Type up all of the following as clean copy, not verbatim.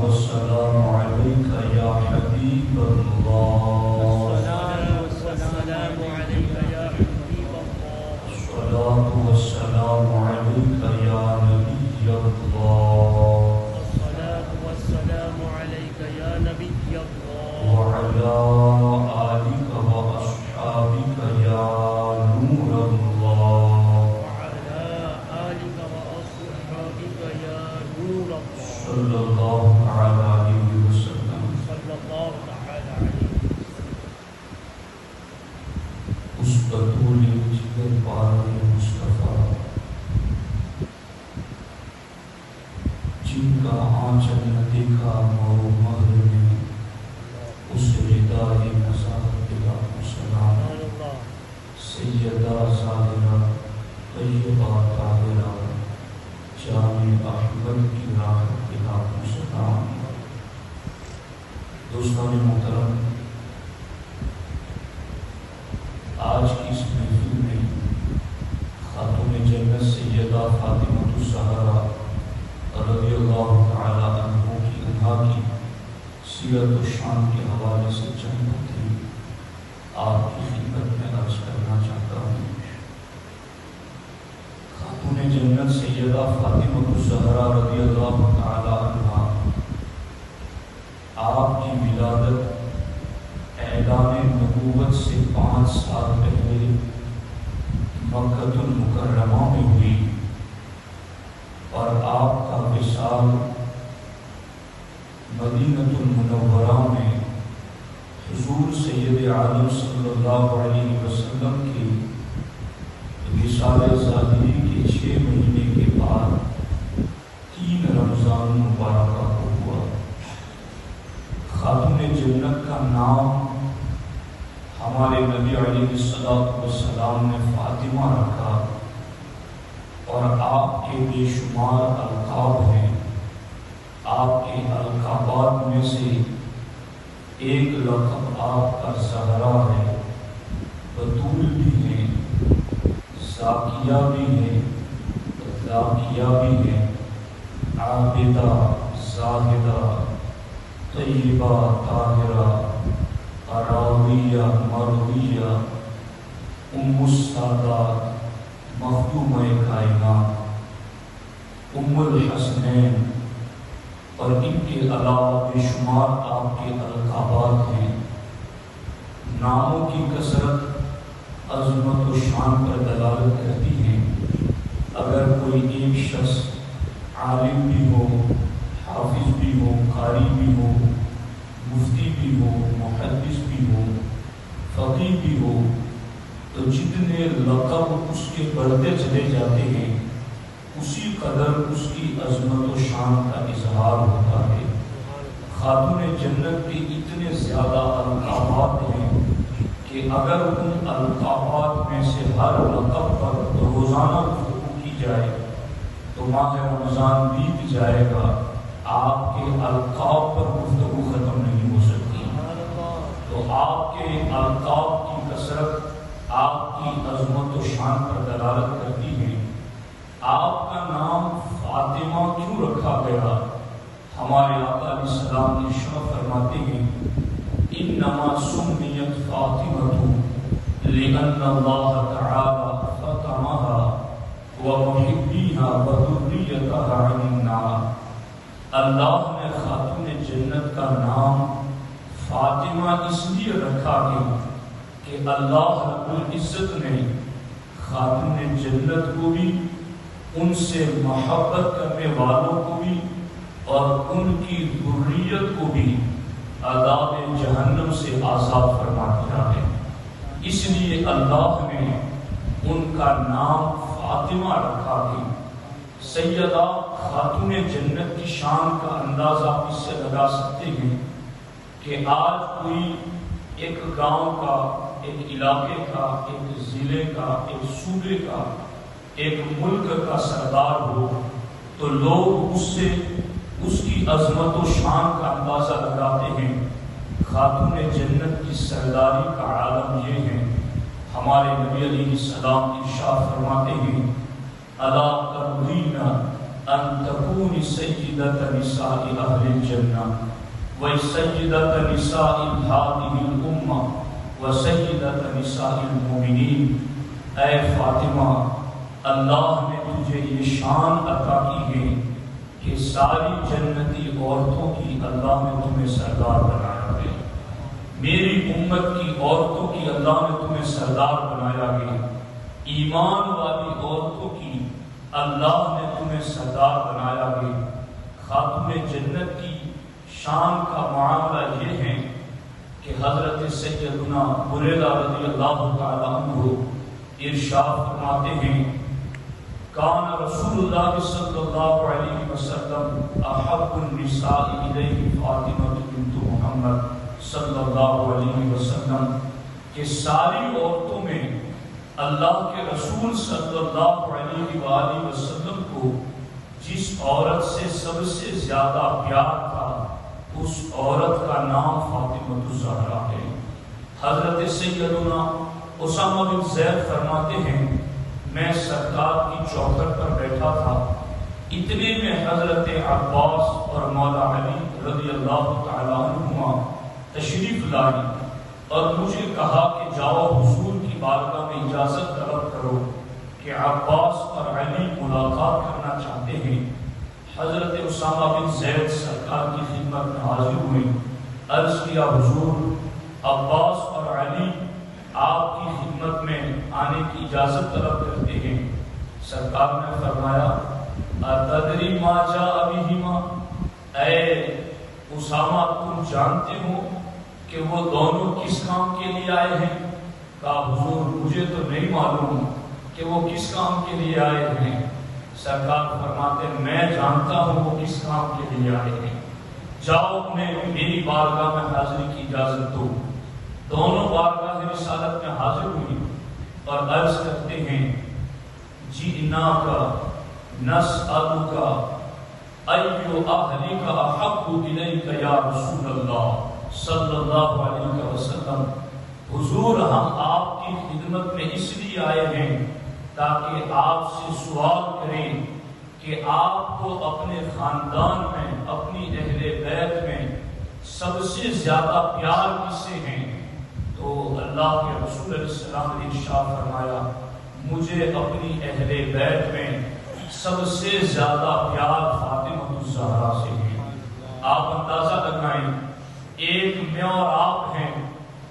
والسلام عليك يا حبيب الله. الصلاة والسلام عليك يا حبيب الله. الصلاة والسلام عليك يا نبي الله. الصلاة والسلام عليك يا نبي الله. وعلى آلك وأصحابك يا نور الله. وعلى آلك وأصحابك يا نور الله. صلى الله تعالى عليه وسلم. صلى الله تعالى عليه وسلم. اس بطول جگر پارے مصطفیٰ جن کا آنچل نہ دیکھا مور و مہر میں، اس ردائے نزاہت دلا سلام. سیدہ ظاہرہ طیبہ طاہرہ جامع احمد کی راحت دلا سلام. دوستان محترم، آج کی اس محفل میں خاتون جنت سیدہ فاطمہ الزہرا رضی اللہ تعالی عنہ کی سیرت و شان کے حوالے سے چند باتیں آپ کی خدمت میں عرض کرنا چاہتا ہوں. خاتون جنت سیدہ فاطمہ الزہرا رضی اللہ تعالی عنہ، آپ کی ولادت اعلان نبوت سے 5 سال پہلے مکہ المکرمہ میں ہوئی، اور آپ کا وصال مدینہ المنورہ میں حضور سید عالم صلی اللہ علیہ وسلم کی وصال ظاہری کے 6 مہینے کے بعد 3 رمضان مبارکہ کو ہوا. خاتون جنت کا نام ہمارے نبی علیہ السلام نے فاطمہ رکھا، اور آپ کے بے شمار القاب ہیں. آپ کے القابات میں سے ایک لقب آپ کا زہرا ہے. بطول بھی ہیں، زاکیہ بھی ہیں، ذاکیہ بھی ہیں، عابدہ، زاہدہ، طیبہ، طاہرہ، راویہ، مرویہ، ام السادات، مخدومہ کائنات، ام الحسنین، اور ان کے علاوہ بے شمار آپ کے القابات ہیں. ناموں کی کثرت عظمت و شان پر دلالت کرتی ہے. اگر کوئی ایک شخص عالم بھی ہو، حافظ بھی ہو، قاری بھی ہو، مفتی بھی ہو، محدث بھی ہو، فقیہ بھی ہو، تو جتنے لقب اس کے بڑھتے چلے جاتے ہیں اسی قدر اس کی عظمت و شان کا اظہار ہوتا ہے. خاتون جنت کے اتنے زیادہ القابات ہیں کہ اگر ان القابات میں سے ہر لقب پر روزانہ گفتگو کی جائے تو ماہ رمضان بیت جائے گا، آپ کے القاب پر گفتگو ختم نہیں ہو سکتی. تو آپ کے القاب کی کثرت آپ کی عظمت و شان پر دلالت کرتی ہے. آپ کا نام فاطمہ کیوں رکھا گیا؟ ہمارے آقا علیہ السلام ارشاد فرماتے ہیں انما سمیت فاطمہ لأن اللہ تعالی فطمها ومحبیها وذریتها عن النار. اللہ نے خاتون جنت کا نام فاطمہ اس لیے رکھا ہے کہ اللہ رب العزت نے خاتون جنت کو بھی، ان سے محبت کرنے والوں کو بھی، اور ان کی ذریت کو بھی عذاب جہنم سے آزاد فرما دیا ہے. اس لیے اللہ نے ان کا نام فاطمہ رکھا ہے. سیدہ خاتون جنت کی شان کا اندازہ آپ اس سے لگا سکتے ہیں کہ آج کوئی ایک گاؤں کا، ایک علاقے کا، ایک ضلع کا، ایک صوبے کا، ایک ملک کا سردار ہو تو لوگ اس کی عظمت و شان کا اندازہ لگاتے ہیں. خاتون جنت کی سرداری کا عالم یہ ہے. ہمارے نبی علیہ السلام ارشاد فرماتے ہیں الا ترضین ان تکونی سیدۃ نساء اہل الجنہ و سیدۃ نساء هذه الامہ و سیدۃ نساء المؤمنین۔ اے فاطمہ، اللہ نے تجھے یہ شان عطا کی ہے کہ ساری جنتی عورتوں کی اللہ نے تمہیں سردار بنایا ہے، میری امت کی عورتوں کی اللہ نے تمہیں سردار بنایا ہے، ایمان والی عورتوں کی اللہ نے تمہیں سردار بنایا ہے۔ خاتون جنت کی شان کا معاملہ یہ ہے کہ حضرت سیدنا بریدہ رضی اللہ تعالی عنہ ارشاد فرماتے ہیں، کان رسول اللہ صلی اللہ علیہ وسلم احب النساء الیہ فاطمہ بنت محمد صلی اللہ علیہ وسلم، کہ ساری عورتوں میں اللہ کے رسول صلی اللہ علیہ وآلہ وسلم کو جس عورت سے سب سے زیادہ پیار تھا اس عورت کا نام فاطمہ الزہرا ہے۔ حضرت سیدنا اسامہ بن زید فرماتے ہیں، میں سرکار کی چوکھٹ پر بیٹھا تھا، اتنے میں حضرت عباس اور مولا علی رضی اللہ تعالی عنہما تشریف لائی اور مجھے کہا کہ جاؤ حضور کی بارگاہ میں اجازت طلب کرو کہ عباس اور علی ملاقات کرنا چاہتے ہیں۔ حضرت اسامہ بن زید سرکار کی خدمت میں حاضر ہوئے، عرض کیا حضور، عباس اور علی آپ کی خدمت میں آنے کی اجازت طلب کرتے ہیں۔ سرکار نے فرمایا، اتدری ما جاء بہما، اے اسامہ تم جانتے ہو کہ وہ دونوں کس کام کے لیے آئے ہیں؟ کہا حضور مجھے تو نہیں معلوم کہ وہ کس کام کے لیے آئے ہیں۔ سرکار فرماتے ہیں میں جانتا ہوں وہ کس کام کے لیے آئے ہیں، جاؤ انہیں میری بارگاہ میں حاضری کی اجازت دو۔ دونوں بارگاہ رسالت میں حاضر ہوئی اور عرض کرتے ہیں، جئناک نسألک ایو اہلک احب الیک یا رسول اللہ صلی اللہ علیہ وسلم، حضور ہم آپ کی خدمت میں اس لیے آئے ہیں تاکہ آپ سے سوال کریں کہ آپ کو اپنے خاندان میں، اپنی اہل بیت میں سب سے زیادہ پیار کس سے ہیں؟ تو اللہ کے رسول علیہ السلام نے ارشاد فرمایا، مجھے اپنی اہل بیت میں سب سے زیادہ پیار فاطمہ الزہرا سے ہے۔ آپ اندازہ لگائیں، ایک میں اور آپ ہیں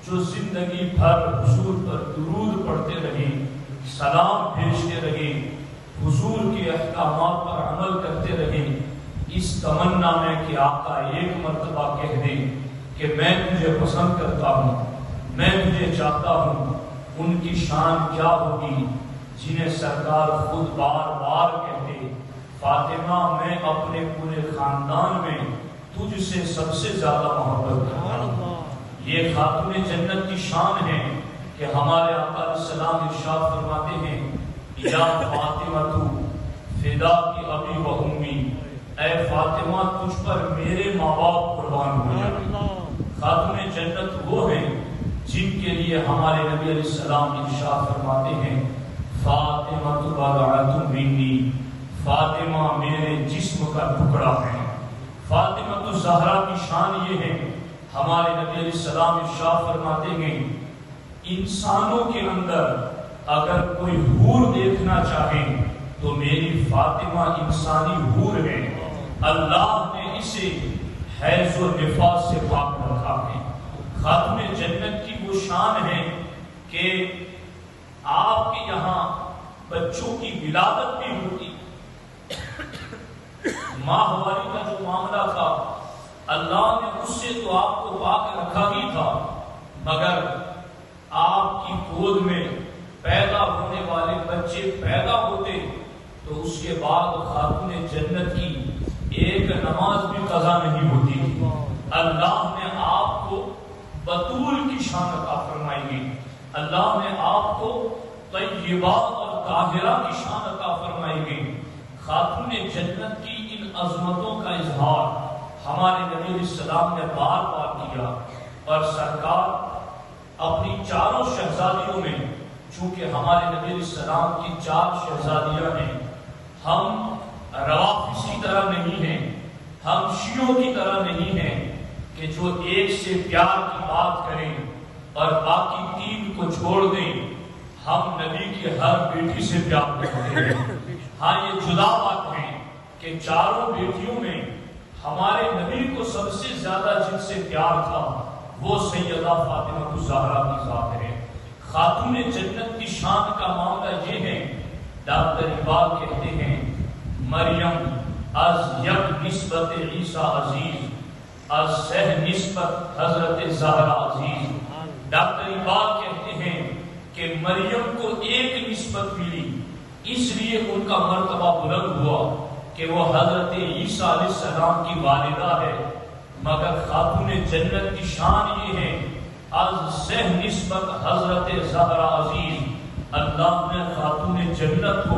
جو زندگی بھر حضور پر درود پڑھتے رہے، سلام بھیجتے رہے، حضور کے احکامات پر عمل کرتے رہے، اس تمنا میں کہ آقا ایک مرتبہ کہہ دیں کہ میں تجھے پسند کرتا ہوں، میں تجھے چاہتا ہوں، ان کی شان کیا ہوگی جنہیں سرکار خود بار بار کہتے، فاطمہ میں اپنے پورے خاندان میں تجھ سے سب سے زیادہ محبت کرتا ہوں۔ یہ خاتون جنت کی شان ہے کہ ہمارے آقا علیہ السلام ارشاد فرماتے ہیں، یا فاطمہ فدا کی ابی و امی، اے فاطمہ تجھ پر میرے ماں باپ قربان ہو جائیں۔ خاتون جنت وہ ہیں جن کے لیے ہمارے نبی علیہ السلام ارشاد فرماتے ہیں، فاطمہ بضعۃ منی، فاطمہ میرے جسم کا ٹکڑا ہے۔ فاطمہ الزہرا کی شان یہ ہے، ہمارے نبی علیہ السلام ارشاد فرماتے ہیں، انسانوں کے اندر اگر کوئی حور دیکھنا چاہے تو میری فاطمہ انسانی حور ہے، اللہ نے اسے حیض و نفاس سے پاک رکھا ہے۔ خاتون جنت کی وہ شان ہے کہ آپ کے یہاں بچوں کی ولادت بھی ہوتی، ماہواری کا جو معاملہ تھا اللہ نے اس سے تو آپ کو پاک رکھا ہی تھا، مگر آپ کی گود میں پیدا ہونے والے بچے پیدا ہوتے تو اس کے بعد خاتون جنت کی ایک نماز بھی قضا نہیں ہوتی تھی۔ اللہ نے آپ کو بطول کی شان عطا فرمائی گئی، اللہ نے آپ کو طیبہ اور طاہرہ کی شان عطا فرمائی گئی۔ خاتون جنت کی ان عظمتوں کا اظہار ہمارے نبی علیہ السلام نے بار بار کیا، اور سرکار اپنی چاروں شہزادیوں میں، چونکہ ہمارے نبی علیہ السلام کی 4 شہزادیاں ہیں، ہم روافض کی طرح نہیں ہیں، ہم شیعوں کی طرح نہیں ہیں کہ جو ایک سے پیار کی بات کریں اور باقی تین کو چھوڑ دیں۔ ہم نبی کی ہر بیٹی سے پیار کرتے ہیں۔ ہاں یہ جدا بات ہے کہ چاروں بیٹیوں میں ہمارے نبی کو سب سے زیادہ جن سے پیار تھا وہ سیدہ فاطمہ الزہرا کی ذات ہے۔ خاتون جنت کی شان کا معاملہ یہ ہے، ڈاکٹر اقبال کہتے ہیں مریم از یک نسبت عیسیٰ عزیز، از سہ نسبت حضرت زہرا عزیز۔ ڈاکٹر اقبال کہتے ہیں کہ مریم کو ایک نسبت ملی، اس لیے ان کا مرتبہ بلند ہوا کہ وہ حضرت عیسیٰ علیہ السلام کی والدہ ہے، مگر خاتون جنت کی شان یہ ہے از سہ نسبت حضرت زہرا عزیز۔ اللہ نے خاتون جنت کو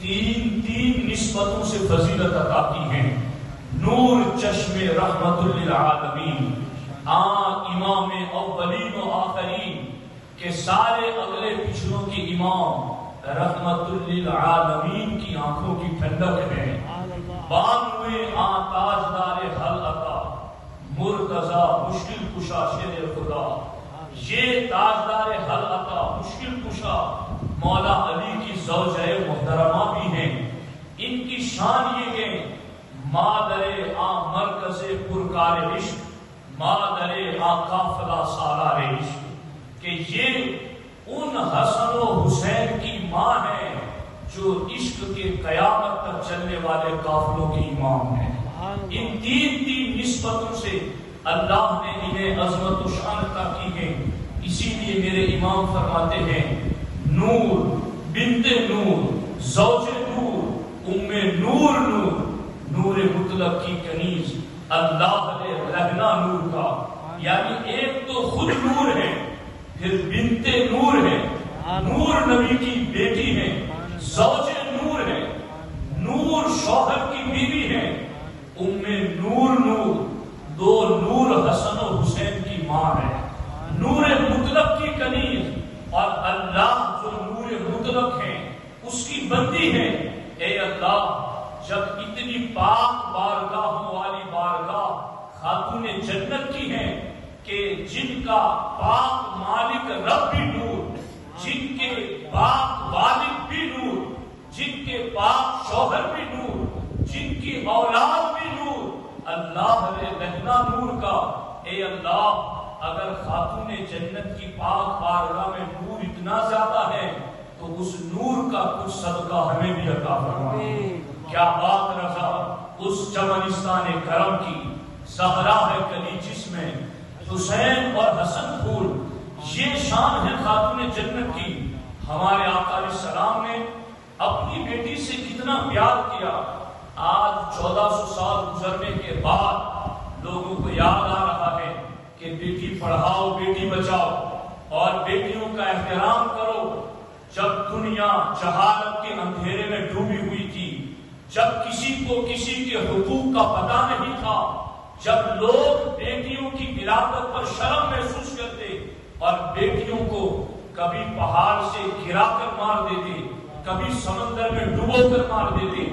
تین نسبتوں سے فضیلت عطا کی ہے۔ نور چشم رحمت للعالمین، امام اولین و آخرین کے سارے اگلے پچھلوں کی امام رحمت للعالمین کی آنکھوں کی ٹھنڈک ہے۔ بانوے تاجدار حل عطا مرتضی مشکل کشا شیر خدا، یہ تاجدار حل عطا مشکل کشا مولا علی کی زوجہ محترمہ بھی ہیں۔ ان کی شان یہ ہے مادر مرکز پرکار عشق، مادر قافلہ سالار عشق، کہ یہ ان حسن و حسین کی ماں ہے جو عشق کے قیامت تک چلنے والے قافلوں کی امام ہے۔ ان تین نسبتوں سے اللہ نے انہیں عظمت و شان عطا کی ہے۔ اسی لیے میرے امام فرماتے ہیں نور بنت نور زوج نور ام نور نور، نور مطلق کی کنیز اللہ نے رہنا نور کا، یعنی ایک تو خود نور ہے، پھر بنت نور ہے، نور نبی کی بیٹی ہے، زوج نور ہے، نور شوہر کی بیوی ہے، ام نور نور، دو نور حسن و حسین کی ماں ہے، نور مطلق کی کنیز، اور اللہ جو نور مطلق ہے اس کی بندی ہے۔ اے اللہ، جب اتنی پاک بارگاہوں والی بارگاہ خاتون جنت کی ہے کہ جن کا پاک مالک رب بھی نور، جن کے پاک والد بھی نور، جن کے پاک شوہر بھی نور، جن کی اولاد بھی نور، اللہ نے رہنا نور کا۔ اے اللہ، اگر خاتون جنت کی پاک بارگاہ میں نور اتنا زیادہ ہے تو اس نور کا کچھ صدقہ ہمیں بھی عطا فرما۔ کیا بات رضا اس چمنستان کرم کی، زہرا ہے کلی جس میں حسین اور حسن پھول، یہ شان ہے خاتون جنت کی۔ ہمارے آقا علیہ السلام نے اپنی بیٹی سے کتنا پیار کیا۔ آج 1400 سال گزرنے کے بعد لوگوں کو یاد آ رہا ہے کہ بیٹی پڑھاؤ بیٹی بچاؤ اور بیٹیوں کا احترام کرو۔ جب دنیا جہالت کے اندھیرے میں ڈوبی ہوئی تھی، جب کسی کو کسی کے حقوق کا پتہ نہیں تھا، جب لوگ بیٹیوں کی ولادت پر شرم محسوس کرتے اور بیٹیوں کو کبھی پہاڑ سے گرا کر مار دیتے، کبھی سمندر میں ڈبو کر مار دیتے،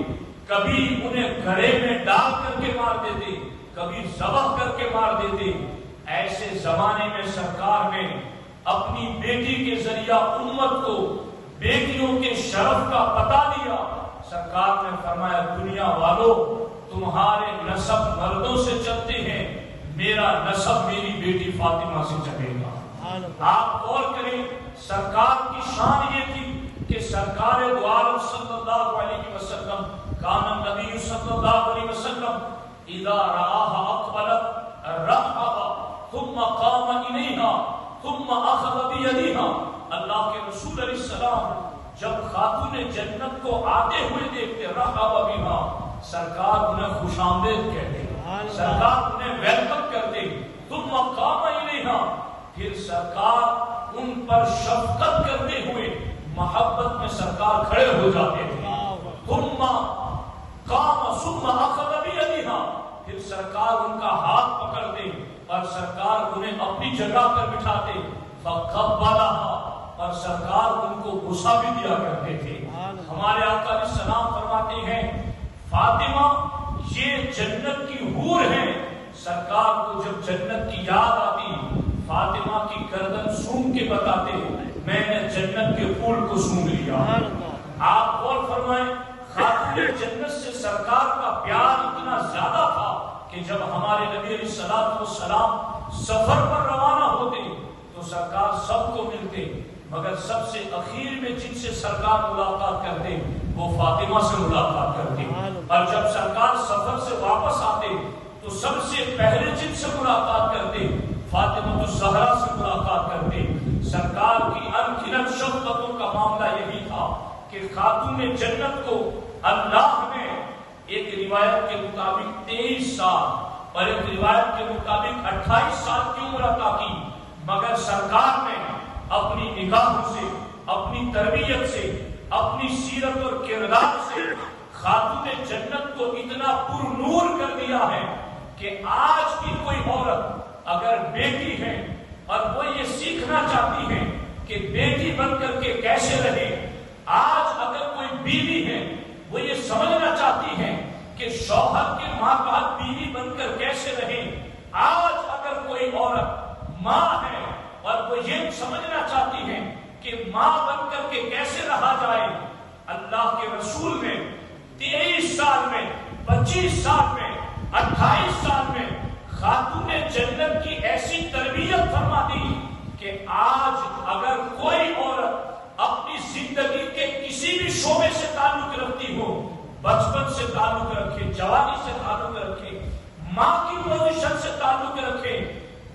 کبھی انہیں گڑھے میں ڈال کر کے مار دیتے، کبھی ذبح کر کے مار دیتے، ایسے زمانے میں سرکار نے اپنی بیٹی کے ذریعہ امت کو بیٹیوں کے شرف کا پتہ دیا۔ سرکار نے فرمایا دنیا والوں، تمہارے نسب مردوں سے چلتے ہیں، میرا نسب میری بیٹی فاطمہ سے چلے گا۔ آپ غور کریں، سرکار کی شان یہ تھی کہ سرکار دو عالم صلی اللہ علیہ وسلم، کان النبی صلی اللہ علیہ وسلم اذا رآها اقبلت رحب ثم قام الیها ثم اخذ بیدها۔ اللہ کے رسول علیہ السلام جب خاتون جنت کو آتے ہوئے دیکھتے رحب بہا، سرکار انہیں خوش آمدید کہتے، سرکار انہیں ویلکم کرتے، ثم قام الیہا، پھر سرکار ان پر شفقت کرتے ہوئے محبت میں سرکار کھڑے ہو جاتے تھے، ثم قام ثم اخذ بیدہا، پھر سرکار ان کا ہاتھ پکڑتے اور سرکار انہیں اپنی جگہ پر بٹھاتے، فقبلہا، اور سرکار ان کو بوسہ بھی دیا کرتے تھے۔ ہمارے آقا علیہ السلام فرماتے ہیں فاطمہ یہ جنت کی حور ہے. سرکار کو جب جنت کی یاد آتی فاطمہ کی گردن سونگ کے بتاتے میں نے جنت کے پھول کو سونگ لیا. آپ غور فرمائیں خاتون جنت سے سرکار کا پیار اتنا زیادہ تھا کہ جب ہمارے نبی علیہ الصلوۃ والسلام سفر پر روانہ ہوتے تو سرکار سب کو ملتے مگر سب سے اخیر میں جن سے سرکار ملاقات کرتے وہ فاطمہ سے ملاقات کرتے. اور جب سرکار سفر سے واپس آتے تو سب سے پہلے جن سے ملاقات کرتے فاطمہ الزہرا سے ملاقات کرتے. سرکار کی انگنت شفقتوں کا معاملہ یہی تھا کہ خاتون جنت کو اللہ نے ایک روایت کے مطابق 23 سال اور ایک روایت کے مطابق 28 سال کی عمر عطا کی مگر سرکار نے اپنی نگاہوں سے اپنی تربیت سے اپنی سیرت اور کردار سے خاتون جنت کو اتنا پر نور کر دیا ہے کہ آج بھی کوئی عورت اگر بیٹی ہے اور وہ یہ سیکھنا چاہتی ہے کہ بیٹی بن کر کے کیسے رہے, آج اگر کوئی بیوی ہے وہ یہ سمجھنا چاہتی ہے کہ شوہر کے مابعد بیوی بن کر کیسے رہے, آج اگر کوئی عورت ماں ہے اور وہ یہ سمجھنا چاہتی ہے کہ ماں بن کر کے کیسے رہا جائے, اللہ کے رسول نے 23 سال میں 25 سال میں 28 سال میں خاتون جنت کی ایسی تربیت فرما دی کہ آج اگر کوئی عورت اپنی زندگی کے کسی بھی شعبے سے تعلق رکھتی ہو, بچپن سے تعلق رکھے, جوانی سے تعلق رکھے, ماں کی پوزیشن سے تعلق رکھے,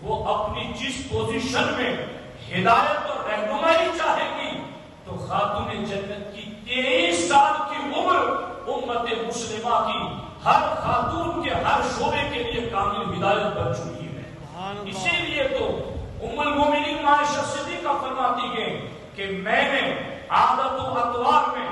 وہ اپنی جس پوزیشن میں ہدایت اور رہنمائی چاہے گی تو خاتون جنت کی 23 سال کی عمر امت مسلمہ کی ہر خاتون کے ہر شعبے کے لیے کامل ہدایت بن چکی ہے. اسی لیے تو ام المومنین عائشہ صدیقہ فرماتی ہے کہ میں نے عادت و اطوار میں,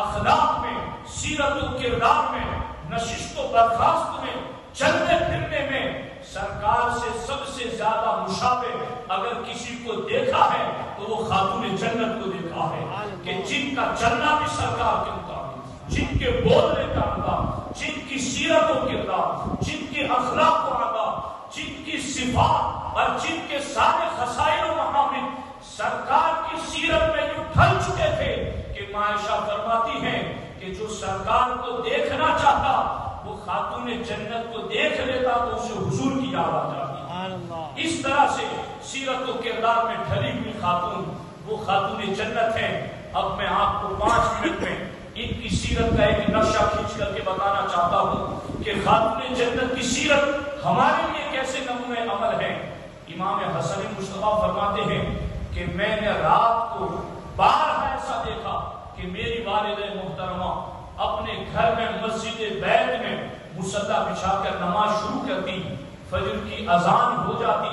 اخلاق میں, سیرت و کردار میں, نشست و برخاست میں, چلنے پھرنے میں سرکار سے سب سے زیادہ مشابہ اگر کسی کو دیکھا ہے تو وہ خاتون جنت کو دیکھا ہے کہ جن کا چلنا بھی سرکار کے مطابق, جن کے بولنے کا انداز, جن کی سیرت و کردار, جن کے اخلاق و آداب, جن کی صفات اور جن کے سارے خصائل و محامد سرکار کی سیرت میں جو ڈھل چکے تھے کہ عائشہ فرماتی ہیں کہ جو سرکار کو دیکھنا چاہتا وہ خاتون جنت کو دیکھ لیتا تو اسے حضور کی یاد آ جاتی. اس طرح سے سیرت و کردار میں ڈھلی ہوئی خاتون وہ خاتون جنت ہے. اب میں آپ کو 5 منٹ میں ان کی سیرت کا ایک نقشہ کھینچ کر کے بتانا چاہتا ہوں کہ خاتون جنت کی سیرت ہمارے لیے کیسے نمونہ عمل ہے. امام حسن مصطفیٰ فرماتے ہیں کہ میں نے رات کو بارہا ایسا دیکھا کہ میری والدہ محترمہ اپنے گھر میں مسجد بیت میں مصلی بچھا کر نماز شروع کرتی, فجر کی اذان ہو جاتی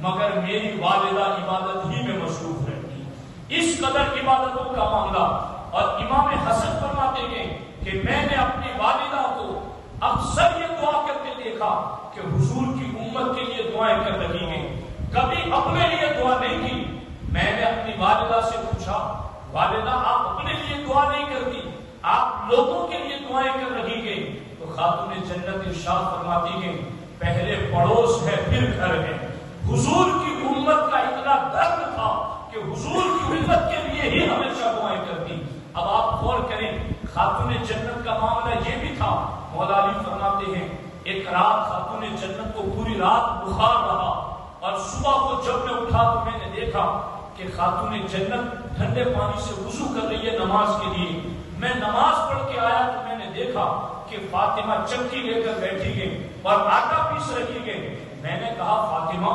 مگر میری والدہ عبادت ہی میں مصروف رہتی. اس قدر عبادتوں کا معاملہ. اور امام حسن فرماتے ہیں کہ میں نے اپنی والدہ کو اکثر یہ دعا کرتے دیکھا کہ حضور کی امت کے لیے دعائیں کر رہی ہیں, کبھی اپنے لیے دعا نہیں کی. میں نے اپنی والدہ سے پوچھا, والدہ آپ اپنے لیے دعا نہیں کرتی, آپ لوگوں کے لیے دعائیں کر رہی ہیں. تو خاتون جنت ارشاد فرماتی ہیں پہلے پڑوس ہے پھر گھر ہے. حضور کی امت کا اتنا درد تھا کہ حضور کی امت کے لیے ہی ہمیشہ دعائیں کرتی. اب آپ غور کریں خاتون جنت کا معاملہ یہ بھی تھا. مولا علی فرماتے ہیں ایک رات خاتون جنت کو پوری رات بخار رہا اور صبح کو جب میں اٹھا تو میں نے دیکھا کہ خاتون جنت ٹھنڈے پانی سے وضو کر رہی ہے نماز کے لیے. میں نماز پڑھ کے آیا تو میں نے دیکھا کہ فاطمہ چکی لے کر بیٹھی گئی اور آٹا پیس رہی ہے. میں نے کہا فاطمہ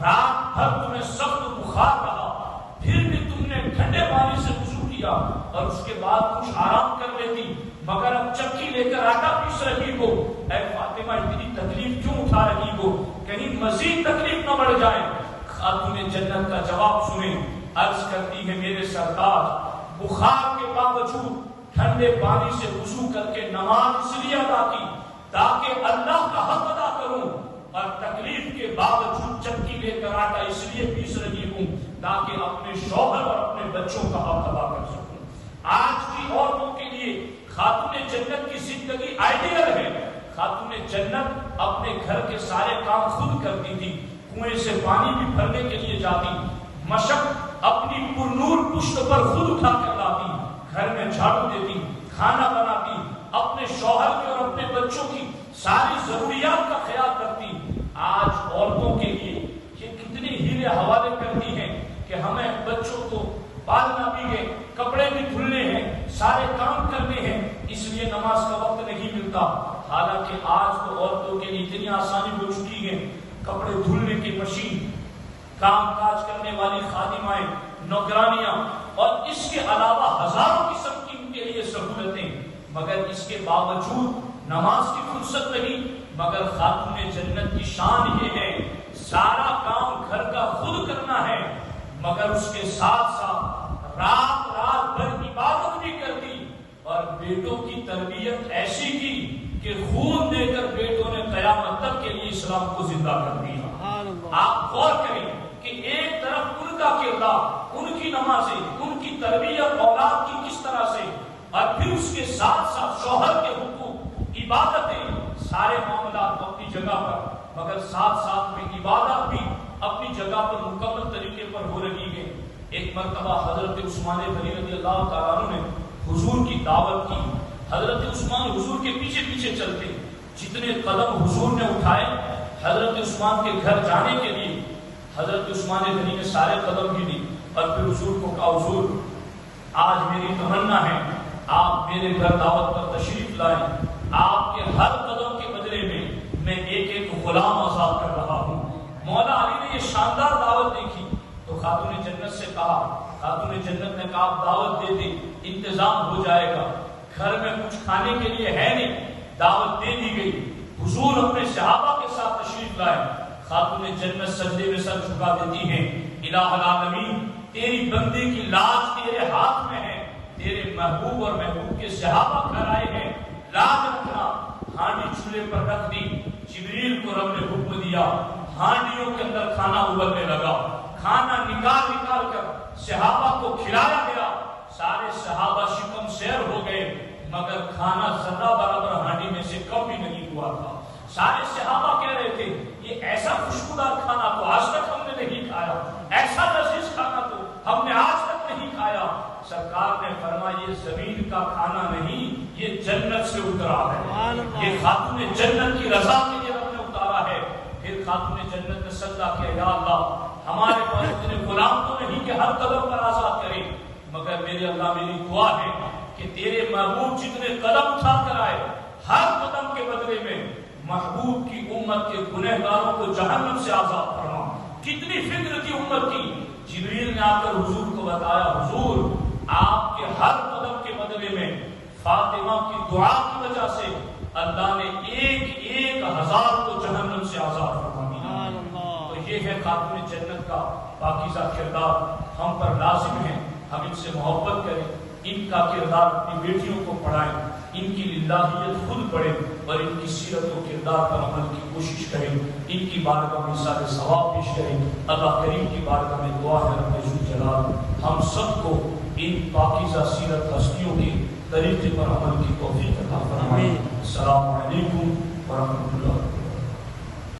رات بھر تمہیں سخت بخار رہا پھر بھی تم نے ٹھنڈے پانی سے وضو کیا اور اس کے بعد کچھ آرام کر لیتی مگر اب چکی لے کر آٹا پیس رہی ہو. اے فاطمہ اتنی تکلیف کیوں اٹھا رہی ہو, کہیں مزید تکلیف نہ بڑھ جائے. خاتون جنت کا جواب سنیں, عرض کرتی ہے میرے سرکار بخار کے باوجود ٹھنڈے پانی سے وضو کر کے نماز اس لیے ادا کی تاکہ اللہ کا حق ادا کروں, اور تکلیف کے باوجود چکی لے کر آٹا اس لیے پیس رہی ہوں تاکہ اپنے شوہر اور اپنے بچوں کا حق ادا کر سکوں. آج کی عورتوں کے لیے خاتون جنت کی زندگی آئیڈیل ہے. خاتون جنت اپنے گھر کے سارے کام خود کرتی تھی. کنویں سے پانی بھی بھرنے کے لیے جاتی. مشق اپنی پرنور پشت پر خود اٹھا کر لاتی. گھر میں جھاڑو دیتی, کھانا بناتی, اپنے شوہر کے اور اپنے بچوں کی ساری ضروریات کا خیال رکھتی. آج عورتوں کے لیے یہ کتنے ہیلے حوالے کرتی ہیں کہ ہمیں بچوں کو پالنا بھی ہے, کپڑے بھی دھلنے ہیں, سارے کام کرنے ہیں, اس لیے نماز کا وقت نہیں ملتا. حالانکہ آج تو عورتوں کے لیے اتنی آسانی ہو چکی ہے, کپڑے دھلنے کی مشین, کام کاج کرنے والی خادمائیں, نوکرانیاں, اور اس کے علاوہ ہزاروں قسم کی ان کے لیے سہولتیں, مگر اس کے باوجود نماز کی فرصت نہیں. مگر خاتون جنت کی شان یہ ہے سارا کام گھر کا خود کرنا ہے, مگر اس کے ساتھ ساتھ رات بھر عبادت بھی کرتی. اور بیٹوں کی تربیت ایسی کی کہ خون دے کر بیٹوں نے قیامت تک کے لیے اسلام کو زندہ کر دیا. آپ غور کریں کہ ایک طرف ان کا کردار, ان کی نمازیں, ان کی تربیت اولاد کی کس طرح سے, اور پھر اس کے ساتھ ساتھ شوہر کے حقوق, عبادتیں, سارے معاملات اپنی جگہ پر, مگر ساتھ ساتھ میں عبادت بھی اپنی جگہ پر مکمل طریقے پر ہو رہی ہے. ایک مرتبہ حضرت عثمان غنی رضی اللہ تعالیٰ عنہ نے حضور کی دعوت کی. حضرت عثمان حضور کے پیچھے پیچھے چلتے, جتنے قدم حضور نے اٹھائے حضرت عثمان کے گھر جانے کے لیے, حضرت عثمان غنی نے سارے قدم بھی دی اور پھر حضور کو کہا, حضور آج میری تمنا ہے آپ میرے گھر دعوت پر تشریف لائیں. آپ کے ہر قدم کے بدلے میں ایک ایک غلام آزاد کر رہا ہوں. مولا علی نے یہ شاندار دعوت دیکھی تو خاتون جنت سے کہا, خاتون جنت نے کہا آپ دعوت دے دیں, انتظام ہو جائے گا. گھر میں کچھ کھانے کے لیے ہے نہیں, دعوت دے دی گئی. حضور اپنے صحابہ کے ساتھ تشریف لائے. خاتون جنت سجدے میں سر جھکا دیتی ہیں, الہ العالمین تیری بندے کی لاج تیرے ہاتھ میں ہے, تیرے محبوب اور محبوب کے صحابہ گھر آئے ہیں, لاج رکھنا. ہانڈی چولہے پر رکھ دی. جبریل کو رب نے حکم دیا, ہانڈیوں کے اندر کھانا ابلنے لگا. کھانا نکال کر صحابہ کو کھلایا گیا. سارے صحابہ شکم سیر ہو گئے, مگر کھانا ذرہ برابر ہانڈی میں سے کم بھی نہیں ہوا تھا. سارے صحابہ کہہ رہے تھے یہ ایسا خوشبودار کھانا تو آج تک ہم نے نہیں کھایا, ایسا لذیذ کھانا تو ہم نے آج تک نہیں کھایا. سرکار نے فرمایا یہ زمین کا کھانا نہیں, یہ جنت سے اترا ہے, یہ خاتون جنت کی رضا کے لیے رب نے اتارا ہے. پھر خاتون جنت نے سجدہ کیا, یا اللہ ہمارے پاس اتنے غلام تو نہیں کہ ہر قدم پر آزاد کریں, مگر میرے اللہ میری دعا ہے کہ تیرے محبوب جتنے قدم اٹھا کر آئے ہر قدم کے بدلے میں محبوب کی امت کے گنہگاروں کو جہنم سے آزاد فرما. کتنی فکر تھی امت کی. جبریل نے آ کر حضور کو بتایا, حضور آپ کے ہر قدم کے بدلے میں فاطمہ کی دعا کی وجہ سے اللہ نے ایک ہزار کو جہنم سے آزاد فرما دیا. تو یہ ہے خاتون جنت کا پاکیزہ کردار. ہم پر لازم ہے ہم ان سے محبت کریں, ان کا کردار اپنی بیٹیوں کو پڑھائیں, ان کی للہیت خود پڑھیں اور ان کی سیرت و کردار پر عمل کی کوشش کریں. ان کی بارگاہ میں اظہار ثواب پیش کریں. اللہ کریم کی بارگاہ میں دعا ہے رب ذوالجلال ہم سب کو ان پاکیزہ سیرت ہستیوں کے طریقے پر عمل کی توفیق عطا فرمائے. السلام علیکم ورحمۃ اللہ.